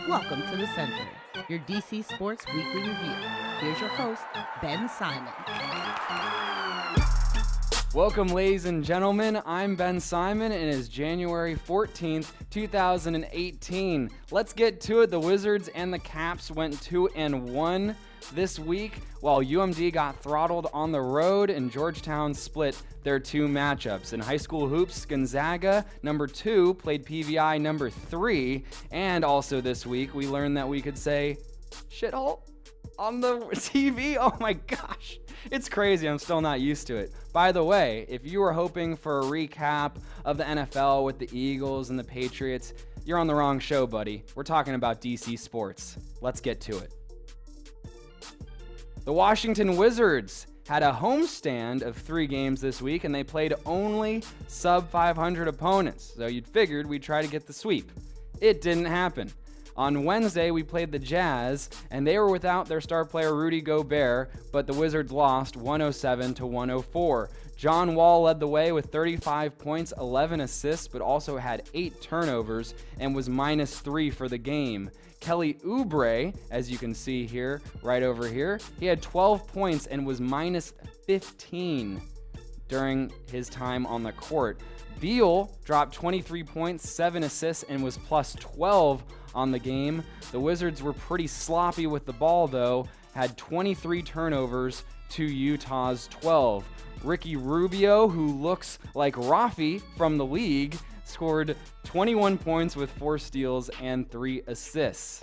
Welcome to the Center, your DC Sports Weekly Review. Here's your host, Ben Simon. Welcome, ladies and gentlemen. I'm Ben Simon, and it is January 14th, 2018. Let's get to it. The Wizards and the Caps went 2-1 this week, while UMD got throttled on the road and Georgetown split their two matchups. In high school hoops, Gonzaga, number 2, played PVI number 3, and also this week, we learned that we could say shithole on the TV. Oh my gosh. It's crazy. I'm still not used to it. By the way, if you were hoping for a recap of the NFL with the Eagles and the Patriots, you're on the wrong show, buddy. We're talking about DC sports. Let's get to it. The Washington Wizards had a homestand of 3 games this week, and they played only sub-500 opponents. So you'd figured we'd try to get the sweep. It didn't happen. On Wednesday, we played the Jazz, and they were without their star player Rudy Gobert, but the Wizards lost 107-104. John Wall led the way with 35 points, 11 assists, but also had 8 turnovers and was -3 for the game. Kelly Oubre, as you can see here, right over here, he had 12 points and was -15 during his time on the court. Beal dropped 23 points, 7 assists, and was +12 on the game. The Wizards were pretty sloppy with the ball, though, had 23 turnovers to Utah's 12. Ricky Rubio, who looks like Rafi from the league, scored 21 points with 4 steals and 3 assists.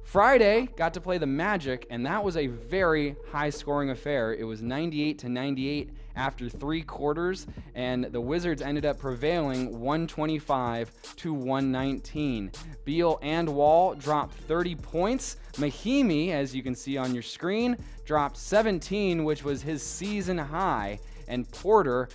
Friday got to play the Magic, and that was a very high-scoring affair. It was 98-98 after 3 quarters, and the Wizards ended up prevailing 125-119. Beal and Wall dropped 30 points. Mahimi, as you can see on your screen, dropped 17, which was his season high, and Porter,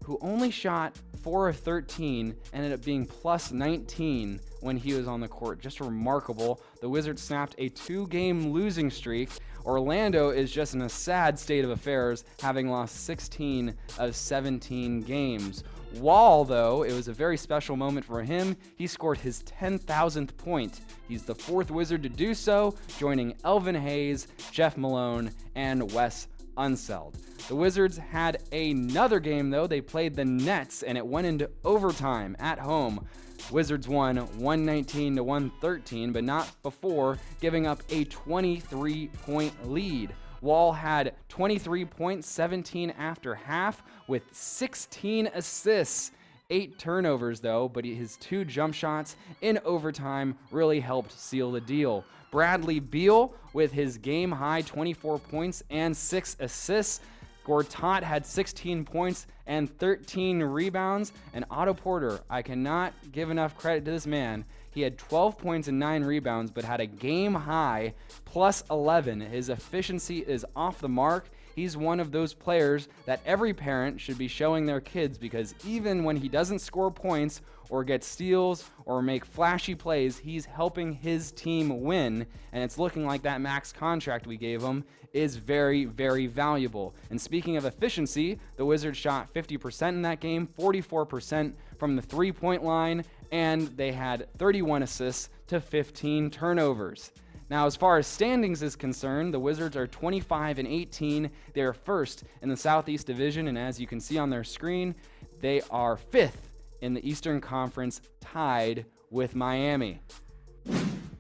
who only shot 4 of 13, ended up being +19 when he was on the court. Just remarkable. The Wizards snapped a 2-game losing streak. Orlando is just in a sad state of affairs, having lost 16 of 17 games. Wall, though, it was a very special moment for him. He scored his 10,000th point. He's the 4th Wizard to do so, joining Elvin Hayes, Jeff Malone, and Wes Unseld. The Wizards had another game, though. They played the Nets, and it went into overtime at home. Wizards won 119-113, but not before giving up a 23-point lead. Wall had 23 points, 17 after half, with 16 assists. 8 turnovers, though, but his 2 jump shots in overtime really helped seal the deal. Bradley Beal with his game-high 24 points and 6 assists. Gortat had 16 points and 13 rebounds. And Otto Porter, I cannot give enough credit to this man. He had 12 points and 9 rebounds, but had a game-high +11. His efficiency is off the mark. He's one of those players that every parent should be showing their kids, because even when he doesn't score points or get steals or make flashy plays, he's helping his team win, and it's looking like that max contract we gave him is very, very valuable. And speaking of efficiency, the Wizards shot 50% in that game, 44% from the 3-point line, and they had 31 assists to 15 turnovers. Now, as far as standings is concerned, the Wizards are 25-18. They are first in the Southeast Division, and as you can see on their screen, they are 5th in the Eastern Conference, tied with Miami.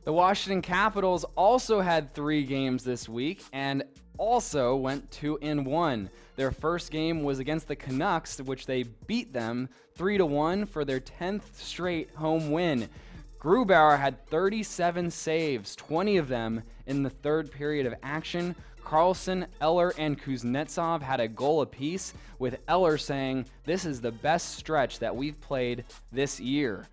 The Washington Capitals also had 3 games this week and also went 2-1. Their first game was against the Canucks, which they beat them 3-1 for their 10th straight home win. Grubauer had 37 saves, 20 of them in the 3rd period of action. Carlson, Eller, and Kuznetsov had a goal apiece, with Eller saying, "This is the best stretch that we've played this year."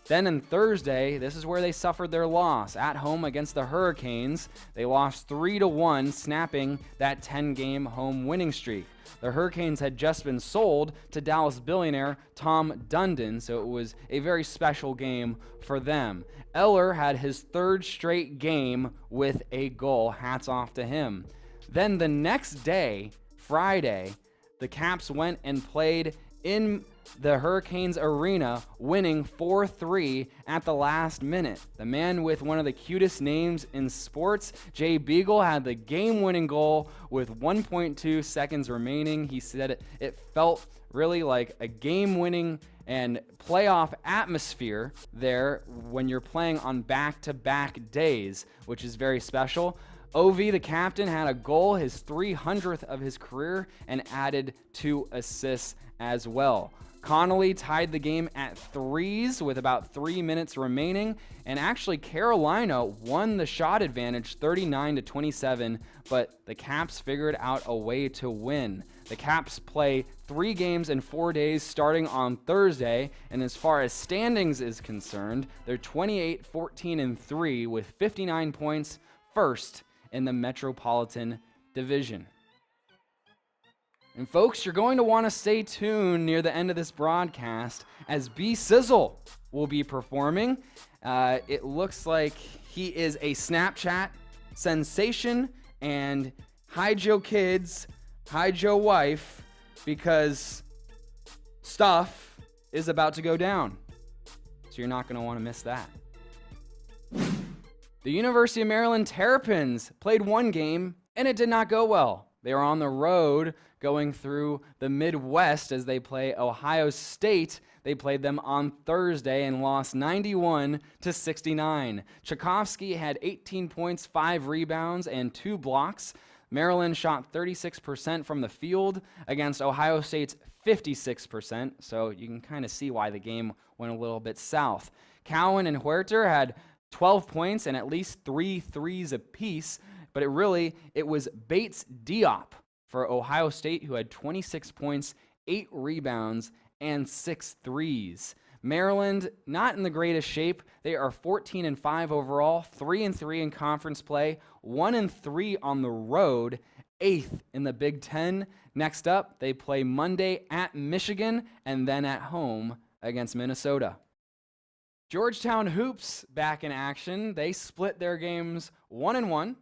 Then on Thursday, this is where they suffered their loss. At home against the Hurricanes, they lost 3-1, snapping that 10-game home winning streak. The Hurricanes had just been sold to Dallas billionaire Tom Dundon, so it was a very special game for them. Eller had his 3rd straight game with a goal. Hats off to him. Then the next day, Friday, the Caps went and played in the Hurricanes arena, winning 4-3 at the last minute. The man with one of the cutest names in sports, Jay Beagle, had the game-winning goal with 1.2 seconds remaining. He said it felt really like a game-winning and playoff atmosphere there when you're playing on back-to-back days, which is very special. OV, the captain, had a goal, his 300th of his career, and added 2 assists as well. Connolly tied the game at threes with about 3 minutes remaining, and actually Carolina won the shot advantage 39-27, but the Caps figured out a way to win. The Caps play 3 games in 4 days starting on Thursday, and as far as standings is concerned, they're 28-14-3 with 59 points, first in the Metropolitan Division. And folks, you're going to want to stay tuned near the end of this broadcast as B Sizzle will be performing. It looks like he is a Snapchat sensation, and hide your kids, hide your wife, because stuff is about to go down. So you're not going to want to miss that. The University of Maryland Terrapins played 1 game, and it did not go well. They are on the road going through the Midwest as they play Ohio State. They played them on Thursday and lost 91-69. Tchaikovsky had 18 points, 5 rebounds, and 2 blocks. Maryland shot 36% from the field against Ohio State's 56%, so you can kind of see why the game went a little bit south. Cowan and Huerter had 12 points and at least 3 threes apiece, but it was Bates Diop for Ohio State, who had 26 points, 8 rebounds, and 6 threes. Maryland, not in the greatest shape. They are 14-5 overall, 3-3 in conference play, 1-3 on the road, 8th in the Big Ten. Next up, they play Monday at Michigan and then at home against Minnesota. Georgetown Hoops back in action. They split their games 1-1,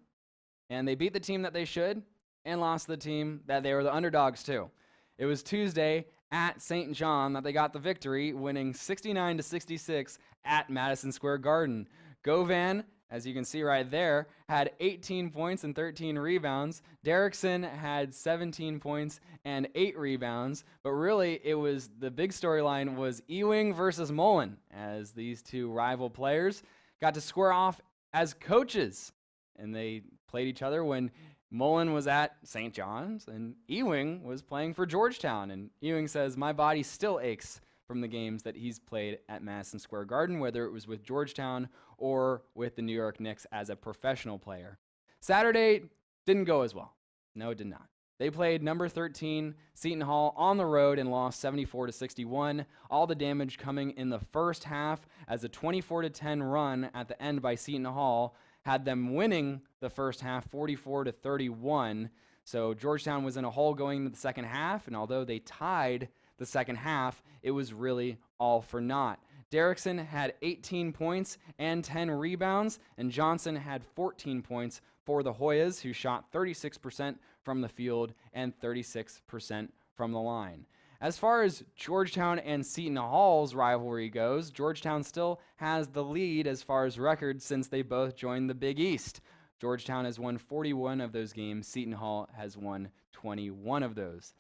and they beat the team that they should and lost the team that they were the underdogs to. It was Tuesday at St. John that they got the victory, winning 69-66 at Madison Square Garden. Govan, as you can see right there, had 18 points and 13 rebounds. Derrickson had 17 points and 8 rebounds. But really, it was the big storyline was Ewing versus Mullen, as these two rival players got to square off as coaches. And they played each other when Mullen was at St. John's and Ewing was playing for Georgetown. And Ewing says, my body still aches from the games that he's played at Madison Square Garden, whether it was with Georgetown or with the New York Knicks as a professional player. Saturday didn't go as well. No, it did not. They played number 13 Seton Hall on the road and lost 74-61. All the damage coming in the first half, as a 24-10 run at the end by Seton Hall had them winning the first half 44-31. So Georgetown was in a hole going into the second half, and although they tied the second half, it was really all for naught. Derrickson had 18 points and 10 rebounds, and Johnson had 14 points for the Hoyas, who shot 36% from the field and 36% from the line. As far as Georgetown and Seton Hall's rivalry goes, Georgetown still has the lead as far as records since they both joined the Big East. Georgetown has won 41 of those games. Seton Hall has won 21 of those.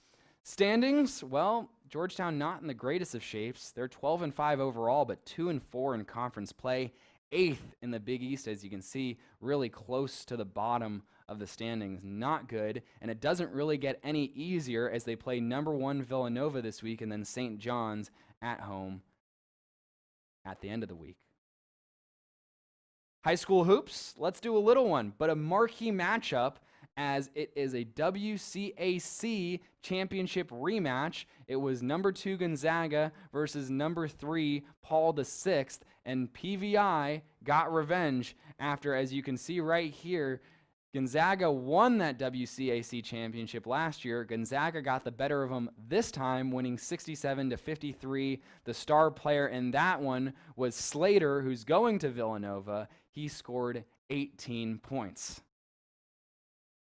Standings, well, Georgetown not in the greatest of shapes. They're 12-5 overall, but 2-4 in conference play. 8th in the Big East, as you can see, really close to the bottom of the standings. Not good, and it doesn't really get any easier as they play number 1 Villanova this week and then St. John's at home at the end of the week. High school hoops, let's do a little one, but a marquee matchup as it is a WCAC championship rematch. It was number 2 Gonzaga versus number 3 Paul VI, and PVI got revenge after, as you can see right here, Gonzaga won that WCAC championship last year. Gonzaga got the better of them this time, winning 67-53. The star player in that one was Slater, who's going to Villanova. He scored 18 points.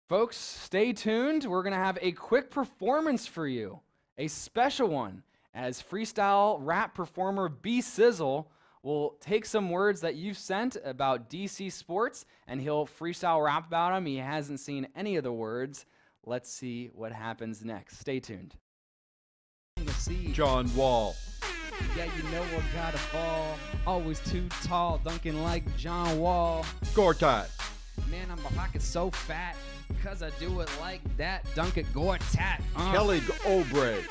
Folks, stay tuned. We're going to have a quick performance for you, a special one, as freestyle rap performer B Sizzle will take some words that you've sent about DC sports and he'll freestyle rap about them. He hasn't seen any of the words. Let's see what happens next. Stay tuned. John Wall. Yeah, you know I gotta fall. Always too tall, dunking like John Wall. Gortat. Man, my pocket's so fat, cause I do it like that. Dunk it, Gortat. Kelly Oubre.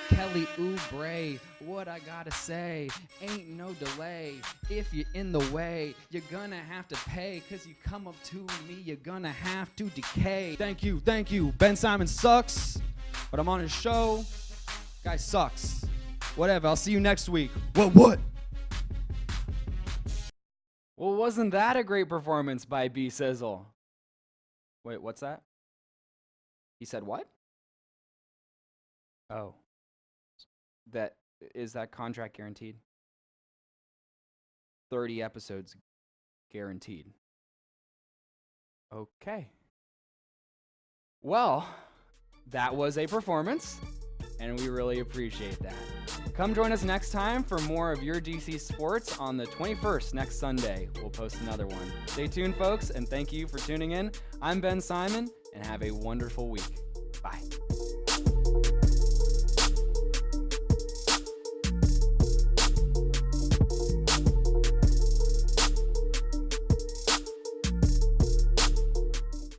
Kelly Oubre, what I gotta say, ain't no delay. If you're in the way, you're gonna have to pay. Cause you come up to me, you're gonna have to decay. Thank you. Ben Simon sucks, but I'm on his show. Guy sucks. Whatever, I'll see you next week. What? Well, wasn't that a great performance by B Sizzle? Wait, what's that? He said what? Oh. Is that contract guaranteed? 30 episodes guaranteed. Okay. Well, that was a performance, and we really appreciate that. Come join us next time for more of your DC sports on the 21st next Sunday. We'll post another one. Stay tuned, folks, and thank you for tuning in. I'm Ben Simon, and have a wonderful week. Bye.